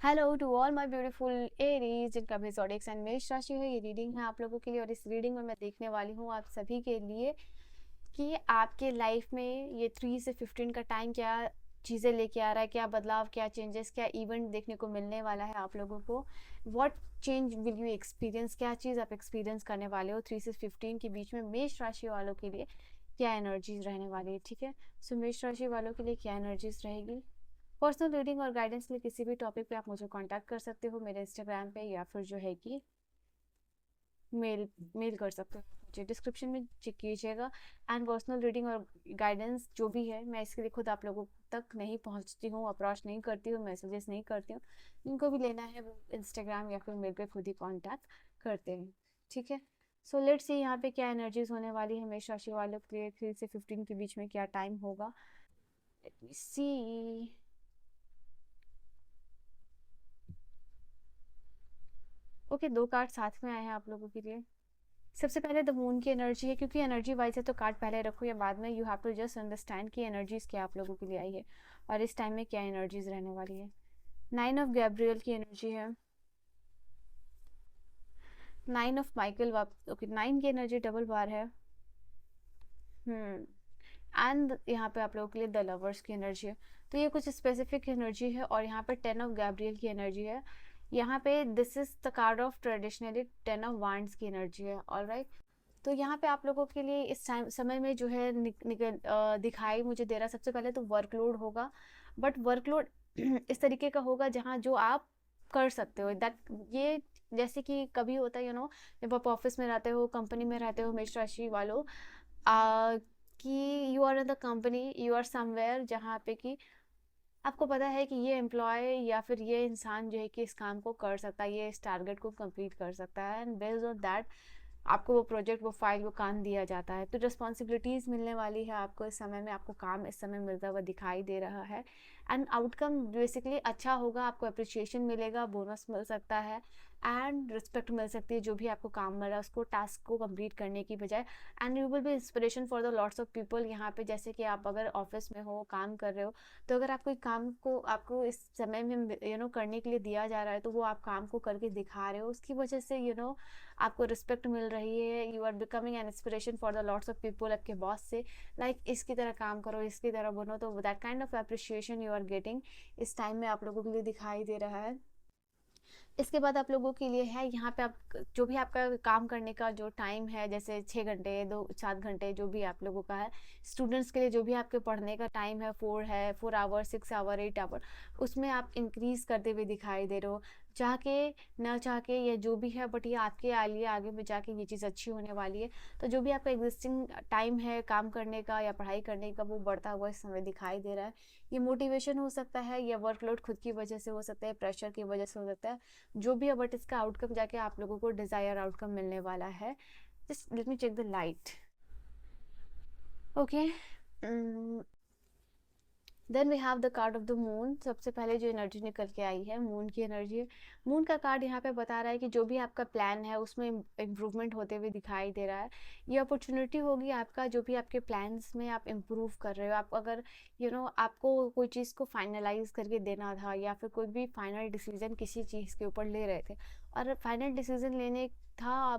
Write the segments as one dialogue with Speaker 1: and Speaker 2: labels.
Speaker 1: Hello to all my beautiful Aries जिनका भी zodiac sign मेष राशि है। ये रीडिंग है आप लोगों के लिए और इस रीडिंग में मैं देखने वाली हूँ आप सभी के लिए कि आपके लाइफ में ये 3 से 15 का टाइम क्या चीज़ें लेके आ रहा है, क्या बदलाव, क्या चेंजेस, क्या इवेंट देखने को मिलने वाला है आप लोगों को। What change will you experience, क्या चीज़ आप एक्सपीरियंस करने वाले हो 3 से 15 के बीच में मेष राशि वालों के लिए क्या एनर्जीज रहने वाली है। ठीक है, सो मेष राशि वालों के लिए क्या एनर्जीज रहेगी। पर्सनल रीडिंग और गाइडेंस के लिए किसी भी टॉपिक पे आप मुझे कांटेक्ट कर सकते हो मेरे इंस्टाग्राम पे, या फिर जो है कि मेल मेल कर सकते हो मुझे, डिस्क्रिप्शन में चेक कीजिएगा। एंड पर्सनल रीडिंग और गाइडेंस जो भी है मैं इसके लिए खुद आप लोगों तक नहीं पहुंचती हूँ, अप्रोच नहीं करती हूँ, मैसेजेस नहीं करती हूँ। जिनको भी लेना है वो इंस्टाग्राम या फिर मेल पे खुद ही कॉन्टैक्ट करते हैं। ठीक है, सो लेट्स सी यहाँ पे क्या एनर्जीज होने वाली है मेष राशि वालों के लिए 3 से 15 के बीच में क्या टाइम होगा। लेट मी सी। ओके, दो कार्ड साथ में आए हैं आप लोगों के लिए। सबसे पहले द मून की एनर्जी है, क्योंकि एनर्जी वाइज है तो कार्ड पहले रखो या बाद में, you have to just understand कि एनर्जीज क्या आप लोगों के लिए आई है और इस टाइम में क्या एनर्जीज रहने वाली है। 9 ऑफ गैब्रियल की एनर्जी है, 9 ऑफ माइकल। ओके, 9 की एनर्जी डबल बार है। एंड यहाँ पे आप लोगों के लिए द लवर्स की एनर्जी है। तो ये कुछ स्पेसिफिक एनर्जी है और यहाँ पे 10 ऑफ गैब्रियल की एनर्जी है। यहाँ पे this is the card of traditionally 10 of wands की एनर्जी है। ऑलराइट, तो यहाँ पे आप लोगों के लिए इस टाइम समय में जो है दिखाई मुझे दे रहा है। सबसे पहले तो वर्कलोड होगा, बट वर्कलोड इस तरीके का होगा जहाँ जो आप कर सकते हो दैट ये, जैसे कि कभी होता है जब आप ऑफिस में रहते हो, कंपनी में रहते हो मेष राशि वालों, कि you are in the company, you are somewhere जहाँ पे कि आपको पता है कि ये एम्प्लॉय या फिर ये इंसान जो है कि इस काम को कर सकता है, ये इस टारगेट को कंप्लीट कर सकता है, एंड बेस्ड ऑन दैट आपको वो प्रोजेक्ट, वो फाइल, वो काम दिया जाता है। तो रिस्पॉन्सिबिलिटीज़ मिलने वाली है आपको इस समय में, आपको काम इस समय मिलता हुआ दिखाई दे रहा है। एंड आउटकम बेसिकली अच्छा होगा, आपको अप्रिशिएशन मिलेगा, बोनस मिल सकता है एंड रिस्पेक्ट मिल सकती है जो भी आपको काम मिल रहा है उसको, टास्क को कंप्लीट करने की बजाय। And you will be inspiration for the lots of people. यहाँ पे जैसे कि आप अगर ऑफिस में हो, काम कर रहे हो, तो अगर आप कोई काम को आपको इस समय में करने के लिए दिया जा रहा है तो वो आप काम को करके दिखा रहे हो, उसकी वजह से आपको रिस्पेक्ट मिल रही है। You are becoming an inspiration for the lots of people आपके बॉस से, लाइक इसकी तरह काम करो, इसकी तरह बनो। तो that kind of appreciation you are getting इस टाइम में आप लोगों के लिए दिखाई दे रहा है। इसके बाद आप लोगों के लिए है यहाँ पे, आप जो भी आपका काम करने का जो टाइम है, जैसे 6 घंटे, 2 7 घंटे जो भी आप लोगों का है, स्टूडेंट्स के लिए जो भी आपके पढ़ने का टाइम है, 4 आवर 6 आवर 8 आवर, उसमें आप इंक्रीज करते हुए दिखाई दे रहे हो। चाह के न चाह के ये जो भी है, बट ये आपके लिए आगे में जाके ये चीज़ अच्छी होने वाली है। तो जो भी आपका एग्जिस्टिंग टाइम है काम करने का या पढ़ाई करने का, वो बढ़ता हुआ इस समय दिखाई दे रहा है। ये मोटिवेशन हो सकता है या वर्कलोड खुद की वजह से हो सकता है, प्रेशर की वजह से हो सकता है, जो भी है, बट इसका आउटकम जाके आप लोगों को डिजायर आउटकम मिलने वाला है। Just let me check the light. Okay, then we have the card of the moon. सबसे पहले जो एनर्जी निकल के आई है मून की एनर्जी है। मून का कार्ड यहाँ पे बता रहा है कि जो भी आपका प्लान है उसमें इम्प्रूवमेंट होते हुए दिखाई दे रहा है। ये अपॉर्चुनिटी होगी आपका, जो भी आपके प्लान्स में आप इम्प्रूव कर रहे हो। आप अगर आपको कोई चीज़ को फाइनलाइज करके देना था या फिर कोई भी फाइनल डिसीजन किसी चीज़ के ऊपर ले रहे थे और फाइनल डिसीजन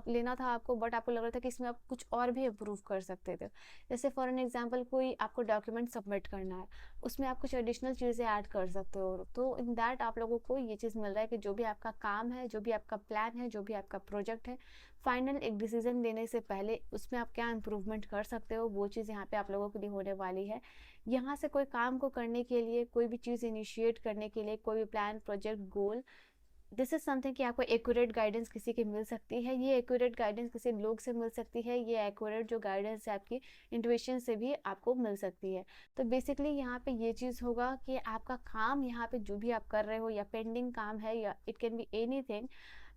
Speaker 1: लेना था आपको, बट आपको लग रहा था कि इसमें आप कुछ और भी इम्प्रूव कर सकते थे। जैसे फॉर एन एग्जाम्पल, कोई आपको डॉक्यूमेंट सबमिट करना है, उसमें आप कुछ एडिशनल चीज़ें ऐड कर सकते हो। तो इन दैट आप लोगों को ये चीज़ मिल रहा है कि जो भी आपका काम है, जो भी आपका प्लान है, जो भी आपका प्रोजेक्ट है, फाइनल एक डिसीजन लेने से पहले उसमें आप क्या इम्प्रूवमेंट कर सकते हो, वो चीज़ यहाँ पे आप लोगों के लिए होने वाली है। यहाँ से कोई काम को करने के लिए, कोई भी चीज़ इनिशिएट करने के लिए, कोई भी plan, project, goal, this is something कि आपको एक्यूरेट गाइडेंस किसी की मिल सकती है। ये एक्यूरेट गाइडेंस किसी लोग से मिल सकती है, ये एक्यूरेट जो गाइडेंस है आपकी इंट्यूशन से भी आपको मिल सकती है। तो बेसिकली यहाँ पे ये चीज़ होगा कि आपका काम, यहाँ पे जो भी आप कर रहे हो या पेंडिंग काम है या इट कैन बी एनीथिंग,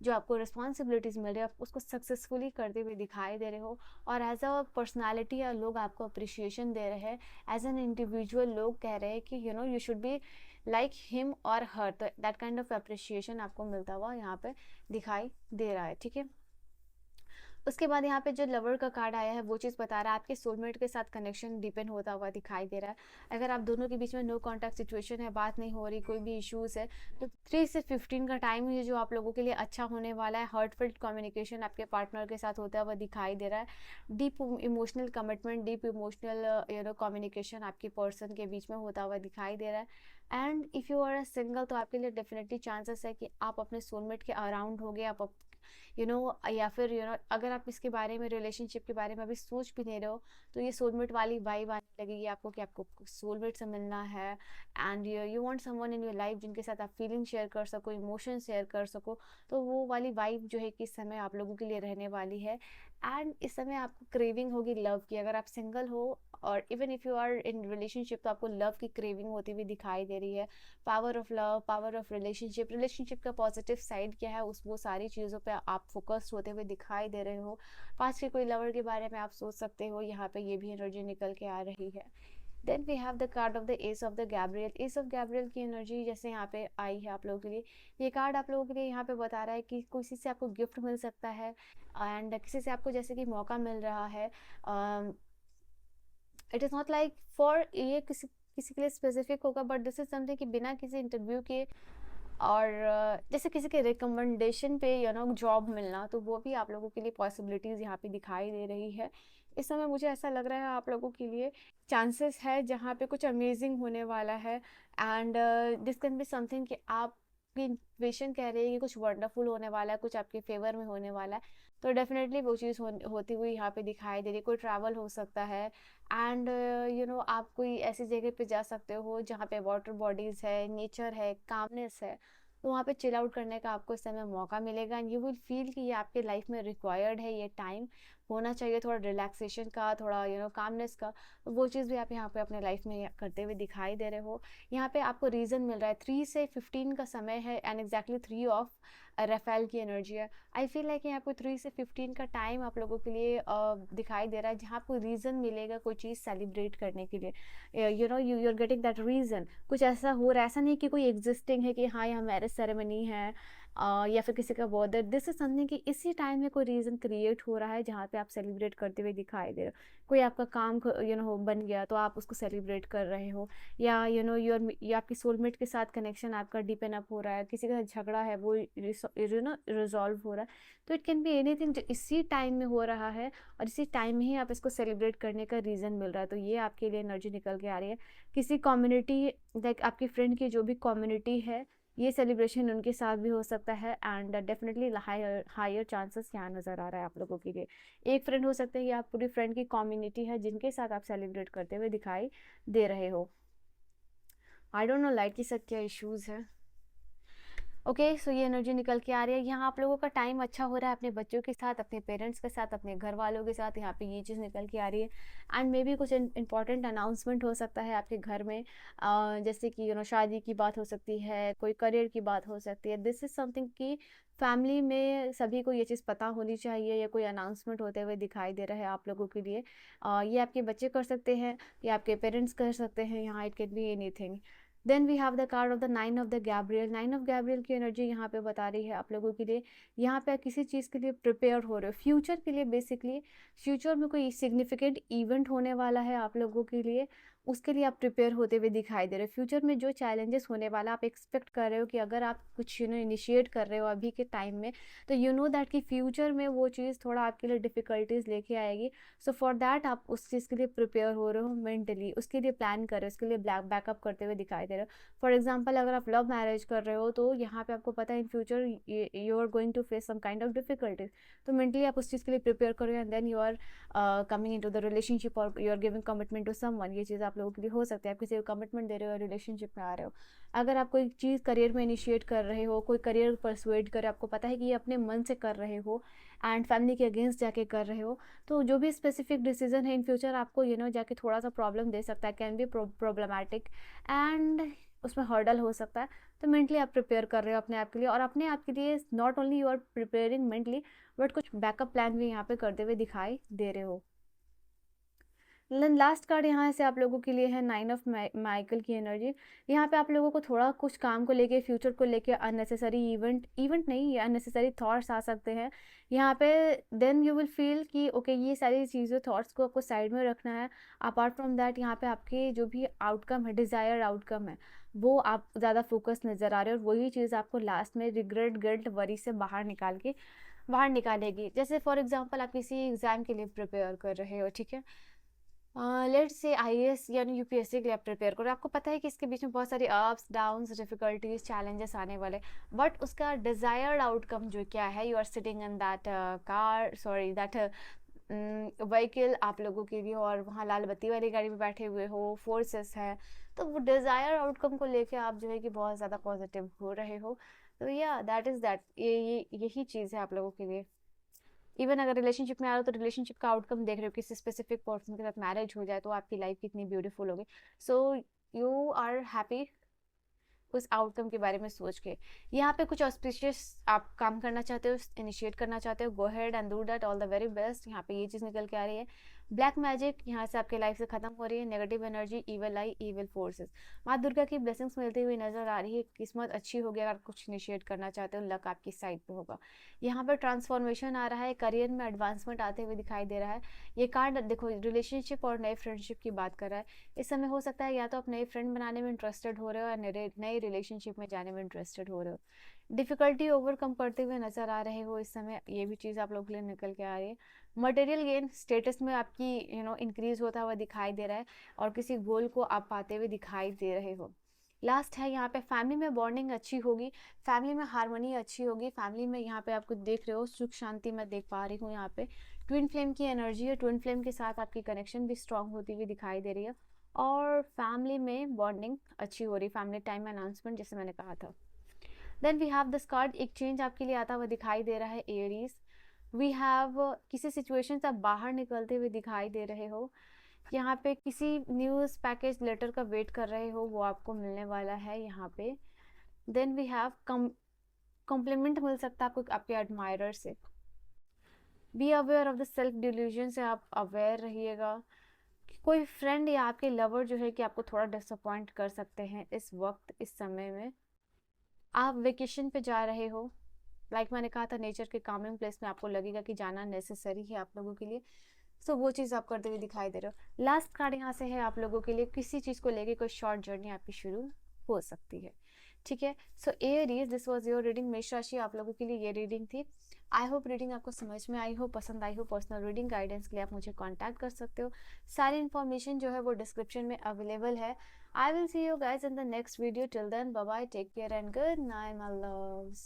Speaker 1: जो आपको रिस्पॉन्सिबिलिटीज़ मिल रही है आप उसको सक्सेसफुली करते हुए दिखाई दे रहे हो। और एज अ पर्सनैलिटी या लोग आपको अप्रिशिएशन दे रहे हैं, एज एन इंडिविजुअल लोग कह रहे हैं कि you should be like him और हर। तो दैट काइंड ऑफ अप्रिशिएशन आपको मिलता हुआ यहाँ पे दिखाई दे रहा है। ठीक है, उसके बाद यहाँ पे जो लवर का कार्ड आया है वो चीज़ बता रहा है आपके सोलमेट के साथ कनेक्शन डिपेंड होता हुआ दिखाई दे रहा है। अगर आप दोनों के बीच में नो कॉन्टैक्ट सिचुएशन है, बात नहीं हो रही, कोई भी इश्यूज है, तो 3 से 15 का टाइम ये जो आप लोगों के लिए अच्छा होने वाला है। हार्टफुल कम्युनिकेशन आपके पार्टनर के साथ होता हुआ दिखाई दे रहा है। Deep emotional commitment, deep emotional communication आपके पर्सन के बीच में होता हुआ दिखाई दे रहा है। And if you are a single तो आपके लिए डेफिनेटली चांसेस है कि आप अपने सोलमेट के अराउंड होगे, आप या फिर अगर आप इसके बारे में, रिलेशनशिप के बारे में अभी सोच भी नहीं रहे हो, तो ये सोलमेट वाली वाइब आने लगेगी आपको कि आपको सोलमेट से मिलना है। And you want someone in your life जिनके साथ आप फीलिंग शेयर कर सको, इमोशन शेयर कर सको। तो वो वाली वाइब जो है कि इस समय आप लोगों के लिए रहने वाली है। एंड इस समय आपको क्रेविंग होगी लव की। अगर आप सिंगल हो और even if you are in relationship, तो आपको लव की क्रेविंग होती हुई दिखाई दे रही है। Power of love, power of relationship, relationship का पॉजिटिव साइड क्या है, उस वो सारी चीज़ों पे आप फोकस्ड होते हुए दिखाई दे रहे हो। पास के कोई लवर के बारे में आप सोच सकते हो, यहाँ पे ये भी एनर्जी निकल के आ रही है। Then we have the card of the ace of the Gabriel. Ace of Gabriel की एनर्जी जैसे यहाँ पे आई है आप लोगों के लिए, ये कार्ड आप लोगों के लिए यहाँ पे बता रहा है कि किसी से आपको गिफ्ट मिल सकता है एंड किसी से आपको जैसे कि मौका मिल रहा है। It is not like for ये किसी किसी के लिए स्पेसिफिक होगा, बट दिस इज समथिंग कि बिना किसी इंटरव्यू के और जैसे किसी के रिकमेंडेशन पे जॉब मिलना, तो वो भी आप लोगों के लिए पॉसिबिलिटीज़ यहाँ पे दिखाई दे रही है। इस समय मुझे ऐसा लग रहा है आप लोगों के लिए चांसेस है जहाँ पे कुछ अमेजिंग होने वाला है। And this can be something कि आपकी इंट्यूशन कह रही है कि कुछ वंडरफुल होने वाला है, कुछ आपके फेवर में होने वाला है। तो डेफिनेटली वो चीज़ होती हुई यहाँ पे दिखाई दे रही है। कोई ट्रैवल हो सकता है एंड आप कोई ऐसी जगह पे जा सकते हो जहाँ पे वाटर बॉडीज़ है, नेचर है, कामनेस है। तो वहाँ पे चिल आउट करने का आपको इस समय मौका मिलेगा एंड यू विल फील कि ये आपके लाइफ में रिक्वायर्ड है, ये टाइम होना चाहिए थोड़ा रिलैक्सेशन का, थोड़ा कामनेस का। तो वो चीज़ भी आप यहाँ पे अपने लाइफ में करते हुए दिखाई दे रहे हो। यहाँ पे आपको रीज़न मिल रहा है, 3 से 15 का समय है एंड एग्जैक्टली 3 ऑफ राफेल की एनर्जी है। आई फील लाइक यहाँ पे 3 से 15 का टाइम आप लोगों के लिए दिखाई दे रहा है, जहाँ आपको रीज़न मिलेगा कोई चीज़ सेलिब्रेट करने के लिए। You are getting that reason. कुछ ऐसा हो रहा है, ऐसा नहीं कि कोई एग्जिस्टिंग है कि हाँ यहाँ मैरिज सेरेमनी है या फिर किसी का बर्थडे। दिस इज समथिंग कि इसी टाइम में कोई रीज़न क्रिएट हो रहा है जहाँ पे आप सेलिब्रेट करते हुए दिखाई दे रहे हो। कोई आपका काम बन गया तो आप उसको सेलिब्रेट कर रहे हो, या या आपकी सोलमेट के साथ कनेक्शन आपका डीपन अप हो रहा है, किसी का झगड़ा है वो रिजॉल्व हो रहा है। तो इट कैन बी एनीथिंग जो इसी टाइम में हो रहा है और इसी टाइम में ही आप इसको सेलिब्रेट करने का रीज़न मिल रहा है। तो ये आपके लिए एनर्जी निकल के आ रही है। किसी कम्युनिटी, लाइक आपकी फ्रेंड की जो भी कम्युनिटी है, ये सेलिब्रेशन उनके साथ भी हो सकता है एंड डेफिनेटली हायर चांसेस यहाँ नज़र आ रहा है आप लोगों के लिए। एक फ्रेंड हो सकते हैं या आप पूरी फ्रेंड की कम्युनिटी है जिनके साथ आप सेलिब्रेट करते हुए दिखाई दे रहे हो। आई डोंट नो लाइट के साथ क्या इश्यूज़ है। ओके सो ये एनर्जी निकल के आ रही है। यहाँ आप लोगों का टाइम अच्छा हो रहा है अपने बच्चों के साथ, अपने पेरेंट्स के साथ, अपने घर वालों के साथ। यहाँ पे ये चीज़ निकल के आ रही है एंड मे बी कुछ इंपॉर्टेंट अनाउंसमेंट हो सकता है आपके घर में, जैसे कि शादी की बात हो सकती है, कोई करियर की बात हो सकती है। दिस इज़ समथिंग कि फैमिली में सभी को ये चीज़ पता होनी चाहिए, या कोई अनाउंसमेंट होते हुए दिखाई दे रहा है आप लोगों के लिए। ये आपके बच्चे कर सकते हैं या आपके पेरेंट्स कर सकते हैं, यहाँ it can be anything. Then we have the card of the 9 of the Gabriel. 9 of Gabriel की एनर्जी यहाँ पे बता रही है आप लोगों के लिए, यहाँ पे किसी चीज़ के लिए प्रिपेयर हो रहे हो फ्यूचर के लिए। बेसिकली फ्यूचर में कोई सिग्निफिकेंट इवेंट होने वाला है आप लोगों के लिए, उसके लिए आप प्रिपेयर होते हुए दिखाई दे रहे हो। फ्यूचर में जो चैलेंजेस होने वाला आप एक्सपेक्ट कर रहे हो कि अगर आप कुछ इनिशिएट कर रहे हो अभी के टाइम में, तो यू नो दैट कि फ्यूचर में वो चीज़ थोड़ा आपके लिए डिफ़िकल्टीज लेके आएगी। सो फॉर दैट आप उस चीज़ के लिए प्रिपेयर हो रहे हो मेंटली, उसके लिए प्लान कर रहे हो, उसके लिए बैकअप करते हुए दिखाई दे रहे हो। फॉर एग्जाम्पल अगर आप लव मैरिज कर रहे हो तो यहाँ पे आपको पता है in future you are going to face some kind of difficulties. तो मेंटली आप उस चीज़ के लिए प्रिपेयर करो and then you are coming into the relationship और you are giving commitment to someone. ये चीज़ आप लोगों के लिए हो सकता है, आप किसी को कमिटमेंट दे रहे हो, रिलेशनशिप में आ रहे हो। अगर आप कोई चीज़ करियर में इनिशिएट कर रहे हो, कोई करियर परसुएड कर, आपको पता है कि ये अपने मन से कर रहे हो एंड फैमिली के अगेंस्ट जाके कर रहे हो, तो जो भी स्पेसिफिक डिसीजन है इन फ्यूचर आपको जाके थोड़ा सा प्रॉब्लम दे सकता है, कैन बी प्रॉब्लमैटिक एंड उसमें हर्डल हो सकता है। तो मेंटली आप प्रिपेयर कर रहे हो अपने आप के लिए, और अपने आप के लिए not only you are preparing mentally, but कुछ बैकअप प्लान भी यहाँ पे करते हुए दिखाई दे रहे हो। लास्ट कार्ड यहाँ से आप लोगों के लिए है 9 ऑफ माइकल की एनर्जी। यहाँ पे आप लोगों को थोड़ा कुछ काम को लेके, फ्यूचर को लेके अननेसेसरी इवेंट नहीं, ये अननेसेसरी थॉट्स आ सकते हैं यहाँ पे। देन यू विल फील कि ओके ये सारी चीज़ें, थॉट्स को आपको साइड में रखना है। अपार्ट फ्रॉम दैट यहाँ पे आपके जो भी आउटकम है, डिज़ायर्ड आउटकम है, वो आप ज़्यादा फोकस नज़र आ रहे हो, और वही चीज़ आपको लास्ट में रिग्रेट, गिल्ट, वरी से बाहर निकालेगी। जैसे फॉर एग्जांपल आप किसी एग्ज़ाम के लिए प्रिपेयर कर रहे हो, ठीक है, लेट्स से आईएएस यानी यूपीएससी के लिए आप प्रिपेयर करो, आपको पता है कि इसके बीच में बहुत सारी अप्स डाउन्स, डिफिकल्टीज, चैलेंजेस आने वाले, बट उसका डिज़ायर्ड आउटकम जो क्या है, you are sitting in that that vehicle आप लोगों के लिए, और वहाँ लाल बत्ती वाली गाड़ी में बैठे हुए हो, फोर्सेस है, तो वो डिज़ायर आउटकम को लेके आप जो है कि बहुत ज़्यादा पॉजिटिव हो रहे हो। तो या दैट इज़ दैट, यही चीज़ है आप लोगों के लिए। इवन अगर रिलेशनशिप में आ रहे हो तो रिलेशनशिप का आउटकम देख रहे हो, किसी स्पेसिफिक पर्सन के साथ मैरिज हो जाए तो आपकी लाइफ कितनी ब्यूटीफुल होगी। सो यू आर हैप्पी उस आउटकम के बारे में सोच के। यहाँ पे कुछ ऑस्पिशियस आप काम करना चाहते हो, इनिशिएट करना चाहते हो, go ahead and do that, all the very best. यहाँ पे ये चीज़ निकल के आ रही है। ब्लैक मैजिक यहाँ से आपके लाइफ से खत्म हो रही है, नेगेटिव एनर्जी, इविल आई, इविल फोर्सेस। माँ दुर्गा की ब्लेसिंग्स मिलती हुई नजर आ रही है, किस्मत अच्छी होगी अगर कुछ इनिशिएट करना चाहते हो, लक आपकी साइड पे होगा। यहाँ पर ट्रांसफॉर्मेशन आ रहा है, करियर में एडवांसमेंट आते हुए दिखाई दे रहा है। ये कार्ड देखो रिलेशनशिप और नए फ्रेंडशिप की बात कर रहा है। इस समय हो सकता है या तो आप नए फ्रेंड बनाने में इंटरेस्टेड हो रहे हो, या नए रिलेशनशिप में जाने में इंटरेस्टेड हो रहे हो। डिफिकल्टी ओवरकम करते हुए नजर आ रहे हो इस समय, ये भी चीज़ आप लोगों के लिए निकल के आ रही है। मटेरियल गेन, स्टेटस में आपकी इंक्रीज होता हुआ दिखाई दे रहा है, और किसी गोल को आप पाते हुए दिखाई दे रहे हो। लास्ट है यहाँ पे फैमिली में बॉन्डिंग अच्छी होगी, फैमिली में हार्मनी अच्छी होगी, फैमिली में यहाँ पे आपको देख रहे हो सुख शांति मैं देख पा रही हूँ। यहाँ पे ट्विन फ्लेम की एनर्जी है, ट्विन फ्लेम के साथ आपकी कनेक्शन भी स्ट्रांग होती हुई दिखाई दे रही है, और फैमिली में बॉन्डिंग अच्छी हो रही, फैमिली टाइम अनाउंसमेंट जैसे मैंने कहा था। Then we have this card, एक चेंज आपके लिए आता हुआ दिखाई दे रहा है, एरीज। वी हैव किसी सिचुएशन से आप बाहर निकलते हुए दिखाई दे रहे हो। यहाँ पे किसी न्यूज़ पैकेज लेटर का वेट कर रहे हो, वो आपको मिलने वाला है यहाँ पे। देन वी हैव कॉम्प्लीमेंट मिल सकता है आपको आपके एडमायरर से। Be aware of the self delusion से आप अवेयर रहिएगा। कोई फ्रेंड या आपके लवर जो है कि आपको थोड़ा डिसअपॉइंट कर सकते हैं इस वक्त, इस समय में। आप वेकेशन पे जा रहे हो, मैंने कहा था नेचर के कामिंग प्लेस में आपको लगेगा कि जाना नेसेसरी है आप लोगों के लिए। सो वो चीज़ आप करते हुए दिखाई दे रहे हो। लास्ट कार्ड यहाँ से है आप लोगों के लिए, किसी चीज़ को लेके कोई शॉर्ट जर्नी आपकी शुरू हो सकती है, ठीक है। सो Aries, this was your reading. मेष राशि आप लोगों के लिए ये रीडिंग थी। आई होप रीडिंग आपको समझ में आई हो, पसंद आई हो। पर्सनल रीडिंग गाइडेंस के लिए आप मुझे कांटेक्ट कर सकते हो, सारी इन्फॉर्मेशन जो है वो डिस्क्रिप्शन में अवेलेबल है। I will see you guys in the next video. Till then, bye bye, take care and good night, my loves.